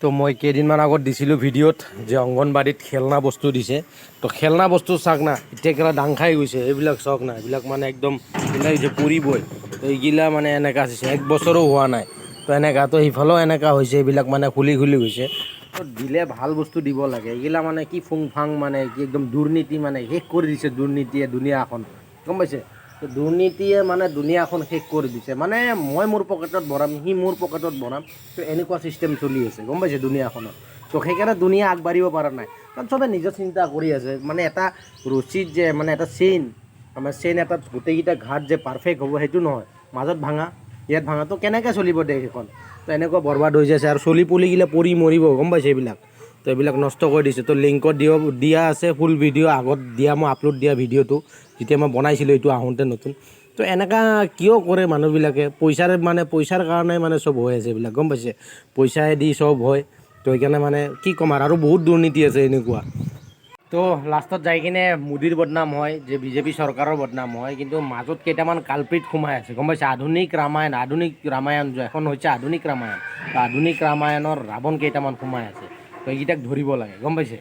তো মই কেইদিনমান আগত দিছিলোঁ ভিডিঅ'ত যে অংগনবাড়ীত খেলনা বস্তু দিছে। তো খেলনা বস্তু চাওক না, এতিয়া কেলা দাং খাই গৈছে। এইবিলাক চাওক না, এইবিলাক মানে একদম কেলা হৈছে পৰিবই। তো এইগিলা মানে এনেকা হৈছে, 1 বছৰো হোৱা নাই। তো এনেকা, তো সেইফালেও এনেকা হৈছে, এইবিলাক মানে খুলি গৈছে। তো দিলে ভাল বস্তু দিব লাগে। এইগিলা মানে কি ফুং ফাং মানে কি একদম দুৰ্নীতি মানে শেষ কৰি দিছে দুৰ্নীতিয়ে দুনিয়াখন, গম পাইছে? তো দুৰ্নীতিয়ে মানে দুনিয়াখন শেষ কৰি দিছে। মানে মই মোৰ পকেটত ভৰাম, সি মোৰ পকেটত ভৰাম, তো এনেকুৱা চিষ্টেম চলি আছে, গম পাইছে দুনিয়াখনত। তো সেইকাৰণে দুনিয়া আগবাঢ়িব পৰা নাই, কাৰণ চবে নিজৰ চিন্তা কৰি আছে। মানে এটা ৰছীত যে মানে এটা চেইন, আমাৰ চেইন এটাত গোটেইকেইটা ঘাট যে পাৰফেক্ট হ'ব সেইটো নহয়, মাজত ভাঙা ইয়াত ভাঙা, তো কেনেকৈ চলিব দেশ এখন? তো এনেকুৱা বৰবাদ হৈ যাইছে আৰু চলি পুলিগিলা পৰি মৰিব, গম পাইছে এইবিলাক। তো এইবিলাক নষ্ট কৰি দিছে। তো লিংকত দিয়া আছে ফুল ভিডিঅ' আগত দিয়া, মই আপলোড দিয়া ভিডিঅ'টো যেতিয়া মই বনাইছিলোঁ এইটো আহোঁতে নতুন। তো এনেকা কিয় কৰে মানুহবিলাকে? পইচাৰ কাৰণে মানে চব হৈ আছে এইবিলাক, গম পাইছে? পইচাই দি চব হয়। তো সেইকাৰণে মানে কি ক'ম আৰু বহুত দুৰ্নীতি আছে এনেকুৱা। তো লাষ্টত যাই কিনে মোদীৰ বদনাম হয়, যে বিজেপি চৰকাৰৰ বদনাম হয়, কিন্তু মাজত কেইটামান কালপ্ৰিট সোমাই আছে, গম পাইছে? আধুনিক ৰামায়ণ যে এখন হৈছে আধুনিক ৰামায়ণ, তো আধুনিক ৰামায়ণৰ ৰাৱণ কেইটামান সোমাই আছে। তো এইকেইটাক ধৰিব লাগে, গম পাইছে?